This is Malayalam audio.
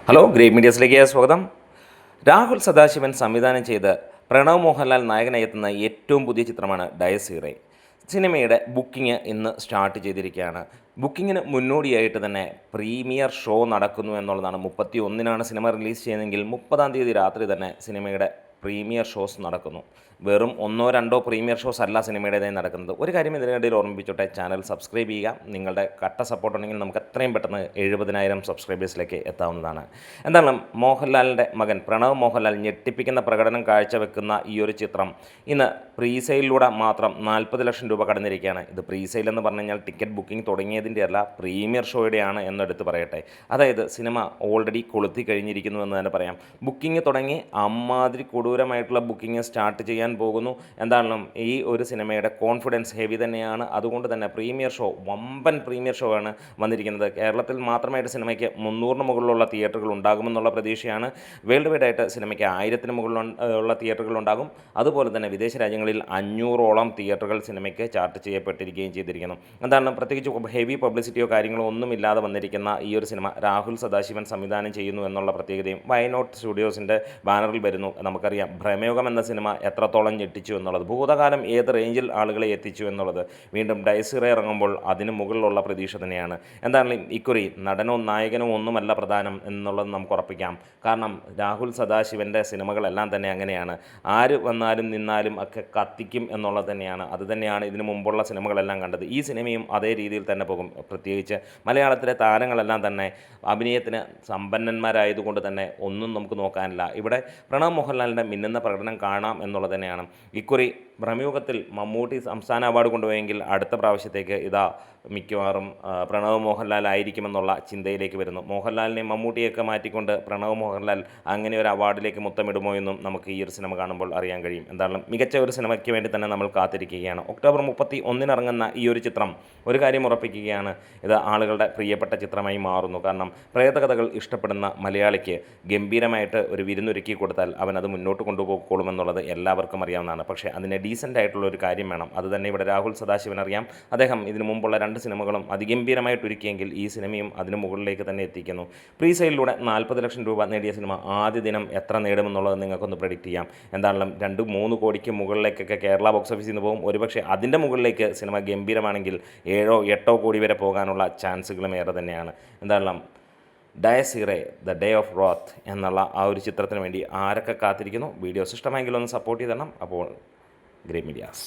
ഹലോ, ഗ്രേറ്റ് മീഡിയസിലേക്ക് സ്വാഗതം. രാഹുൽ സദാശിവൻ സംവിധാനം ചെയ്ത് പ്രണവ് മോഹൻലാൽ നായകനായി എത്തുന്ന ഏറ്റവും പുതിയ ചിത്രമാണ് ഡയസ്. സിനിമയുടെ ബുക്കിംഗ് ഇന്ന് സ്റ്റാർട്ട് ചെയ്തിരിക്കുകയാണ്. ബുക്കിങ്ങിന് മുന്നോടിയായിട്ട് തന്നെ പ്രീമിയർ ഷോ നടക്കുന്നു എന്നുള്ളതാണ്. 31-നാണ് സിനിമ റിലീസ് ചെയ്യുന്നതെങ്കിൽ 30-ാം തീയതി രാത്രി തന്നെ സിനിമയുടെ പ്രീമിയർ ഷോസ് നടക്കുന്നു. വെറും 1-2 പ്രീമിയർ ഷോസ് അല്ല സിനിമയുടേതായി നടക്കുന്നത്. ഒരു കാര്യം ഇതിനിടയിൽ ഓർമ്മിപ്പിച്ചോട്ടെ, ചാനൽ സബ്സ്ക്രൈബ് ചെയ്യുക. നിങ്ങളുടെ കട്ട സപ്പോർട്ട് ഉണ്ടെങ്കിൽ നമുക്ക് എത്രയും പെട്ടെന്ന് 70,000 സബ്സ്ക്രൈബേഴ്സിലേക്ക് എത്താവുന്നതാണ്. എന്തായാലും മോഹൻലാലിൻ്റെ മകൻ പ്രണവ് മോഹൻലാൽ ഞെട്ടിപ്പിക്കുന്ന പ്രകടനം കാഴ്ചവെക്കുന്ന ഈ ഒരു ചിത്രം ഇന്ന് പ്രീസെയിലൂടെ മാത്രം 40 ലക്ഷം രൂപ കടന്നിരിക്കുകയാണ്. ഇത് പ്രീസെയിൽ എന്ന് പറഞ്ഞു കഴിഞ്ഞാൽ ടിക്കറ്റ് ബുക്കിംഗ് തുടങ്ങിയതിൻ്റെ അല്ല, പ്രീമിയർ ഷോയുടെയാണ് എന്നെടുത്ത് പറയട്ടെ. അതായത് സിനിമ ഓൾറെഡി കൊളുത്തി കഴിഞ്ഞിരിക്കുന്നു എന്ന് തന്നെ പറയാം. ബുക്കിംഗ് തുടങ്ങി അമ്മാതിരി കൊടൂരമായിട്ടുള്ള ബുക്കിംഗ് സ്റ്റാർട്ട് ചെയ്യാൻ പോകുന്നു. എന്തായാലും ഈ ഒരു സിനിമയുടെ കോൺഫിഡൻസ് ഹെവി തന്നെയാണ്. അതുകൊണ്ട് തന്നെ പ്രീമിയർ ഷോ, വമ്പൻ പ്രീമിയർ ഷോ ആണ് വന്നിരിക്കുന്നത്. കേരളത്തിൽ മാത്രമായിട്ട് സിനിമയ്ക്ക് 300-ന് മുകളിലുള്ള തിയേറ്ററുകൾ ഉണ്ടാകുമെന്നുള്ള പ്രതീക്ഷയാണ്. വേൾഡ് വൈഡ് ആയിട്ട് സിനിമയ്ക്ക് 1000-ന് മുകളിലുള്ള തിയേറ്ററുകൾ ഉണ്ടാകും. അതുപോലെ തന്നെ വിദേശ രാജ്യങ്ങളിൽ 500-ഓളം തിയേറ്ററുകൾ സിനിമയ്ക്ക് ചാർട്ട് ചെയ്യപ്പെട്ടിരിക്കുകയും ചെയ്തിരിക്കുന്നു. എന്താണ് പ്രത്യേകിച്ച് ഹെവി പബ്ലിസിറ്റിയോ കാര്യങ്ങളോ ഒന്നുമില്ലാതെ വന്നിരിക്കുന്ന ഈ ഒരു സിനിമ രാഹുൽ സദാശിവൻ സംവിധാനം ചെയ്യുന്നു എന്നുള്ള പ്രത്യേകതയും വയനോട്ട് സ്റ്റുഡിയോസിൻ്റെ ബാനറിൽ വരുന്നു. നമുക്കറിയാം ഭ്രമയുഗം എന്ന സിനിമ എത്രത്തോളം ഞെട്ടിച്ചു എന്നുള്ളത്, ഭൂതകാലം ഏത് റേഞ്ചിൽ ആളുകളെ എത്തിച്ചു എന്നുള്ളത്. വീണ്ടും ഡയസ് ഇറങ്ങുമ്പോൾ അതിന് മുകളിലുള്ള പ്രതീക്ഷ തന്നെയാണ്. എന്തായാലും ഇക്കുറി നടനോ നായകനോ ഒന്നുമല്ല പ്രധാനം എന്നുള്ളത് നമുക്ക് ഉറപ്പിക്കാം. കാരണം രാഹുൽ സദാശിവൻ്റെ സിനിമകളെല്ലാം തന്നെ അങ്ങനെയാണ്. ആര് വന്നാലും നിന്നാലും ഒക്കെ കത്തിക്കും എന്നുള്ളത് തന്നെയാണ്. അത് തന്നെയാണ് ഇതിനു മുമ്പുള്ള സിനിമകളെല്ലാം കണ്ടത്. ഈ സിനിമയും അതേ രീതിയിൽ തന്നെ പോകും. പ്രത്യേകിച്ച് മലയാളത്തിലെ താരങ്ങളെല്ലാം തന്നെ അഭിനയത്തിന് സമ്പന്നന്മാരായതുകൊണ്ട് തന്നെ ഒന്നും നമുക്ക് നോക്കാനില്ല. ഇവിടെ പ്രണവ് മോഹൻലാലിൻ്റെ മിന്നുന്ന പ്രകടനം കാണാം എന്നുള്ളത് തന്നെയാണ്. ഇക്കുറി ഭ്രമയുഗത്തിൽ മമ്മൂട്ടി സംസ്ഥാന അവാർഡ് കൊണ്ടുപോയെങ്കിൽ അടുത്ത പ്രാവശ്യത്തേക്ക് ഇതാ മിക്കവാറും പ്രണവ് മോഹൻലാൽ ആയിരിക്കുമെന്നുള്ള ചിന്തയിലേക്ക് വരുന്നു. മോഹൻലാലിനെയും മമ്മൂട്ടിയൊക്കെ മാറ്റിക്കൊണ്ട് പ്രണവ് മോഹൻലാൽ അങ്ങനെ ഒരു അവാർഡിലേക്ക് മുത്തമിടുമോ എന്നും നമുക്ക് ഈ ഒരു സിനിമ കാണുമ്പോൾ അറിയാൻ കഴിയും. എന്തായാലും മികച്ച ഒരു സിനിമയ്ക്ക് വേണ്ടി തന്നെ നമ്മൾ കാത്തിരിക്കുകയാണ്. ഒക്ടോബർ 31 ഇറങ്ങുന്ന ഈ ഒരു ചിത്രം ഒരു കാര്യം ഉറപ്പിക്കുകയാണ്, ഇത് ആളുകളുടെ പ്രിയപ്പെട്ട ചിത്രമായി മാറുന്നു. കാരണം പ്രേതകഥകൾ ഇഷ്ടപ്പെടുന്ന മലയാളിക്ക് ഗംഭീരമായിട്ട് ഒരു വിരുന്നൊരുക്കി കൊടുത്താൽ അവനത് മുന്നോട്ട് കൊണ്ടുപോയിക്കോളുമെന്നുള്ളത് എല്ലാവർക്കും അറിയാവുന്നതാണ്. പക്ഷേ അതിന് ഡീസൻ്റ് ആയിട്ടുള്ള ഒരു കാര്യം വേണം. അത് തന്നെ ഇവിടെ രാഹുൽ സദാശിവൻ അറിയാം. അദ്ദേഹം ഇതിനു മുമ്പുള്ള 2 സിനിമകളും അതിഗംഭീരമായിട്ട് ഒരുക്കിയെങ്കിൽ ഈ സിനിമയും അതിന് മുകളിലേക്ക് തന്നെ എത്തിക്കുന്നു. പ്രീസെയിലൂടെ 40 ലക്ഷം രൂപ നേടിയ സിനിമ ആദ്യ ദിനം എത്ര നേടുമെന്നുള്ളത് നിങ്ങൾക്കൊന്ന് പ്രെഡിക്റ്റ് ചെയ്യാം. എന്തായാലും 2-3 കോടിക്ക് മുകളിലേക്കൊക്കെ കേരള ബോക്സ് ഓഫീസിൽ നിന്ന് പോകും. ഒരുപക്ഷെ അതിൻ്റെ മുകളിലേക്ക് സിനിമ ഗംഭീരമാണെങ്കിൽ 7-8 കോടി വരെ പോകാനുള്ള ചാൻസുകളും ഏറെ തന്നെയാണ്. എന്തായാലും ഡയസ്, ദ ഡേ ഓഫ് റോത്ത് എന്നുള്ള ആ ഒരു ചിത്രത്തിന് വേണ്ടി ആരൊക്കെ കാത്തിരിക്കുന്നു? വീഡിയോസ് ഇഷ്ടമായെങ്കിൽ ഒന്ന് സപ്പോർട്ട് ചെയ്ത് തരണം. അപ്പോൾ ഗ്രേറ്റ് മീഡിയാസ്.